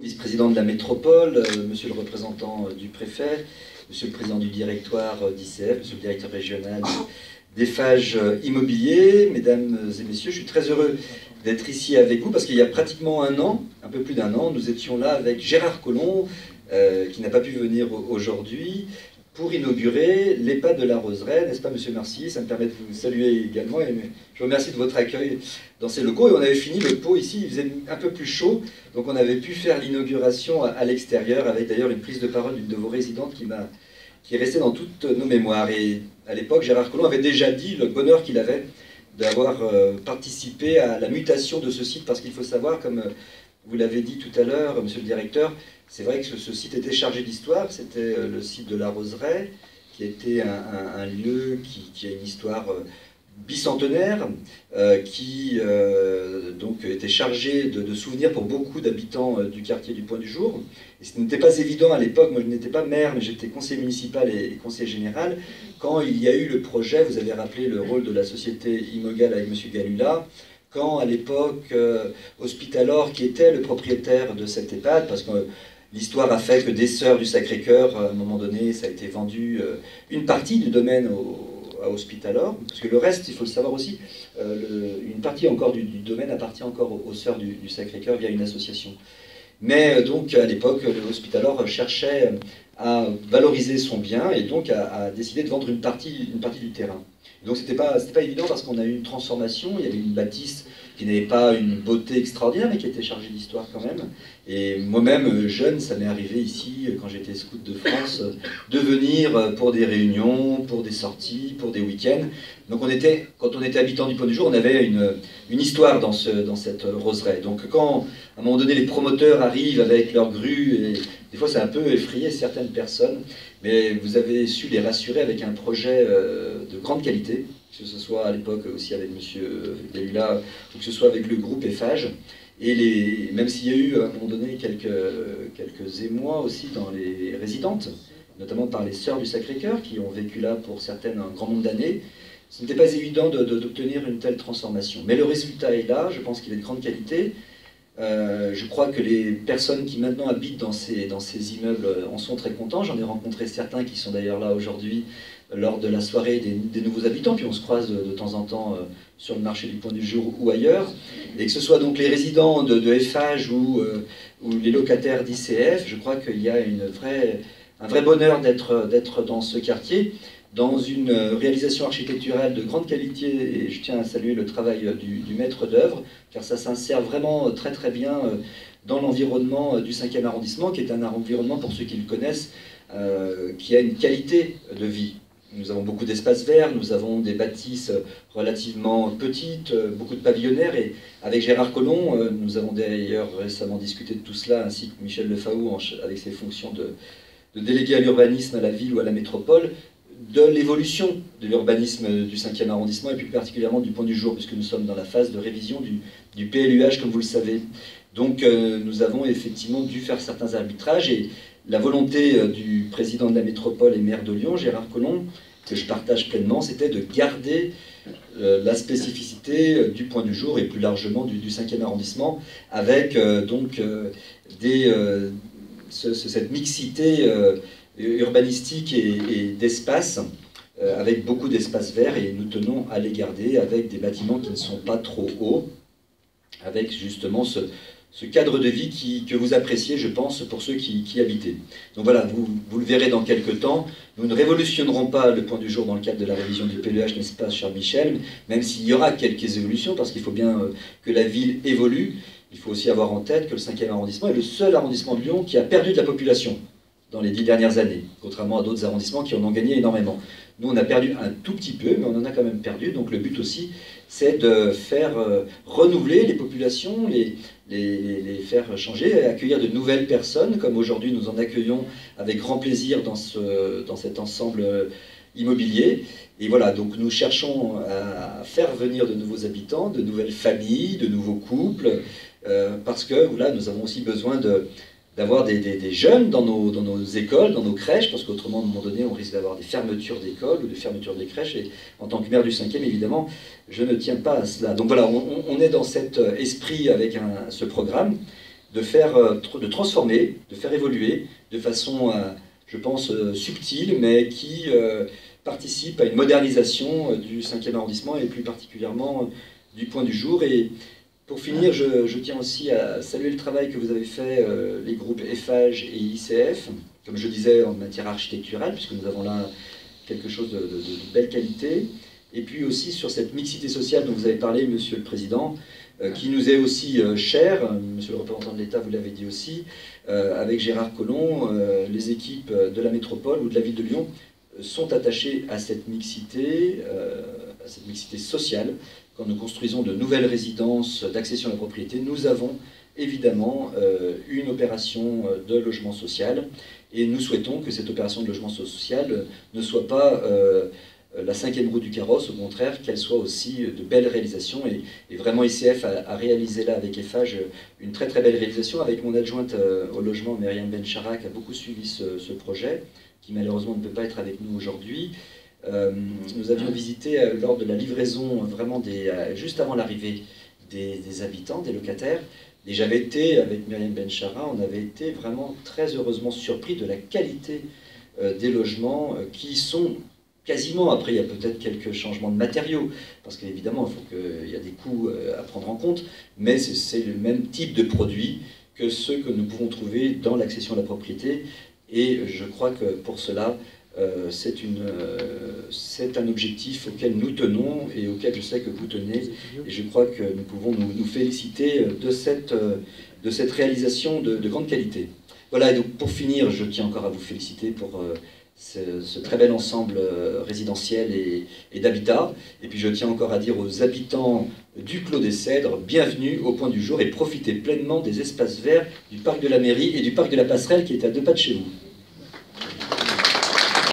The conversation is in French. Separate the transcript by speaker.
Speaker 1: Vice-président de la métropole, monsieur le représentant du préfet, monsieur le président du directoire d'ICF, monsieur le directeur régional d'Eiffage Immobilier, mesdames et messieurs, je suis très heureux d'être ici avec vous parce qu'il y a pratiquement un an, un peu plus d'un an, nous étions là avec Gérard Collomb, qui n'a pas pu venir aujourd'hui, pour inaugurer l'EHPAD de la Roseraie, n'est-ce pas, monsieur Mercier? Ça me permet de vous saluer également, et je vous remercie de votre accueil dans ces locaux. Et on avait fini le pot ici, il faisait un peu plus chaud, donc on avait pu faire l'inauguration à l'extérieur, avec d'ailleurs une prise de parole d'une de vos résidentes qui est restée dans toutes nos mémoires. Et à l'époque, Gérard Collomb avait déjà dit le bonheur qu'il avait d'avoir participé à la mutation de ce site, parce qu'il faut savoir, comme vous l'avez dit tout à l'heure, monsieur le directeur, c'est vrai que ce site était chargé d'histoire. C'était le site de la Roseraie, qui était un lieu qui a une histoire bicentenaire, qui donc était chargé de souvenirs pour beaucoup d'habitants du quartier du Point du Jour. Et ce n'était pas évident à l'époque, moi je n'étais pas maire, mais j'étais conseiller municipal et conseiller général, quand il y a eu le projet, vous avez rappelé le rôle de la société Imogal avec monsieur Galula, quand à l'époque Hospitalor, qui était le propriétaire de cette EHPAD, parce que l'histoire a fait que des Sœurs du Sacré-Cœur, à un moment donné, ça a été vendu une partie du domaine à Hospitalor, parce que le reste, il faut le savoir aussi, une partie encore du domaine appartient encore aux Sœurs du Sacré-Cœur via une association. Mais donc à l'époque, le Hospitalor cherchait à valoriser son bien et donc a décidé de vendre une partie du terrain. Donc c'était pas évident parce qu'on a eu une transformation, il y avait une bâtisse qui n'avait pas une beauté extraordinaire mais qui était chargée d'histoire quand même. Et moi-même, jeune, ça m'est arrivé ici, quand j'étais scout de France, de venir pour des réunions, pour des sorties, pour des week-ends. Donc quand on était habitant du Point du Jour, on avait une histoire dans cette roseraie. Donc quand, à un moment donné, les promoteurs arrivent avec leurs grues, et des fois ça a un peu effrayé certaines personnes, mais vous avez su les rassurer avec un projet de grande qualité, que ce soit à l'époque aussi avec M. Galula, ou que ce soit avec le groupe Eiffage. Et même s'il y a eu à un moment donné quelques émois aussi dans les résidentes, notamment par les Sœurs du Sacré-Cœur, qui ont vécu là pour certaines un grand nombre d'années, ce n'était pas évident d'obtenir une telle transformation. Mais le résultat est là, je pense qu'il est de grande qualité. Je crois que les personnes qui maintenant habitent dans ces immeubles en sont très contents. J'en ai rencontré certains qui sont d'ailleurs là aujourd'hui lors de la soirée des nouveaux habitants, puis on se croise de temps en temps sur le marché du Point du Jour ou ailleurs. Et que ce soit donc les résidents de Eiffage ou les locataires d'ICF, je crois qu'il y a un vrai bonheur d'être dans ce quartier, dans une réalisation architecturale de grande qualité, et je tiens à saluer le travail du maître d'œuvre, car ça s'insère vraiment très très bien dans l'environnement du 5e arrondissement, qui est un environnement, pour ceux qui le connaissent, qui a une qualité de vie. Nous avons beaucoup d'espaces verts, nous avons des bâtisses relativement petites, beaucoup de pavillonnaires, et avec Gérard Collomb, nous avons d'ailleurs récemment discuté de tout cela, ainsi que Michel Lefaou avec ses fonctions de délégué à l'urbanisme à la ville ou à la métropole, de l'évolution de l'urbanisme du 5e arrondissement et plus particulièrement du Point du Jour, puisque nous sommes dans la phase de révision du PLUH, comme vous le savez. Donc nous avons effectivement dû faire certains arbitrages, et la volonté du président de la métropole et maire de Lyon, Gérard Collomb, que je partage pleinement, c'était de garder la spécificité du Point du Jour et plus largement du 5e arrondissement, avec cette mixité urbanistique et d'espace, avec beaucoup d'espaces verts, et nous tenons à les garder avec des bâtiments qui ne sont pas trop hauts, avec justement ce cadre de vie que vous appréciez, je pense, pour ceux qui habitaient. Donc voilà, vous le verrez dans quelques temps, nous ne révolutionnerons pas le Point du Jour dans le cadre de la révision du PLUH, n'est-ce pas, cher Michel, même s'il y aura quelques évolutions, parce qu'il faut bien que la ville évolue. Il faut aussi avoir en tête que le 5e arrondissement est le seul arrondissement de Lyon qui a perdu de la population dans les 10 dernières années, contrairement à d'autres arrondissements qui en ont gagné énormément. Nous, on a perdu un tout petit peu, mais on en a quand même perdu. Donc le but aussi, c'est de faire renouveler les populations, les faire changer, et accueillir de nouvelles personnes, comme aujourd'hui nous en accueillons avec grand plaisir dans cet ensemble immobilier. Et voilà, donc nous cherchons à faire venir de nouveaux habitants, de nouvelles familles, de nouveaux couples, parce que voilà, nous avons aussi besoin d'avoir des jeunes dans nos écoles, dans nos crèches, parce qu'autrement, à un moment donné, on risque d'avoir des fermetures d'écoles ou des fermetures des crèches, et en tant que maire du 5e, évidemment, je ne tiens pas à cela. Donc voilà, on est dans cet esprit avec ce programme, de transformer, de faire évoluer de façon, je pense, subtile, mais qui participe à une modernisation du 5e arrondissement et plus particulièrement du Point du Jour. Et pour finir, je tiens aussi à saluer le travail que vous avez fait, les groupes EFAGE et ICF, comme je disais, en matière architecturale, puisque nous avons là quelque chose de belle qualité. Et puis aussi sur cette mixité sociale dont vous avez parlé, Monsieur le Président, qui nous est aussi chère, Monsieur le représentant de l'État, vous l'avez dit aussi, avec Gérard Collomb, les équipes de la métropole ou de la ville de Lyon sont attachées à cette mixité sociale. Quand nous construisons de nouvelles résidences d'accession à la propriété, nous avons évidemment une opération de logement social, et nous souhaitons que cette opération de logement social ne soit pas la 5e roue du carrosse, au contraire, qu'elle soit aussi de belles réalisations. Et vraiment, ICF a réalisé là, avec EFAGE, une très très belle réalisation. Avec mon adjointe au logement, Myriam Bencharak, qui a beaucoup suivi ce projet, qui malheureusement ne peut pas être avec nous aujourd'hui. Nous avions visité lors de la livraison, vraiment juste avant l'arrivée des habitants, des locataires. Et j'avais été, avec Myriam Bencharak, on avait été vraiment très heureusement surpris de la qualité des logements qui sont quasiment, après il y a peut-être quelques changements de matériaux, parce qu'évidemment il y a des coûts à prendre en compte, mais c'est le même type de produit que ceux que nous pouvons trouver dans l'accession à la propriété, et je crois que pour cela, c'est un objectif auquel nous tenons et auquel je sais que vous tenez, et je crois que nous pouvons nous féliciter de cette réalisation de grande qualité. Voilà, et donc pour finir, je tiens encore à vous féliciter pour ce très bel ensemble résidentiel et d'habitat. Et puis je tiens encore à dire aux habitants du Clos des Cèdres, bienvenue au Point du Jour et profitez pleinement des espaces verts du parc de la mairie et du parc de la Passerelle qui est à 2 pas de chez vous.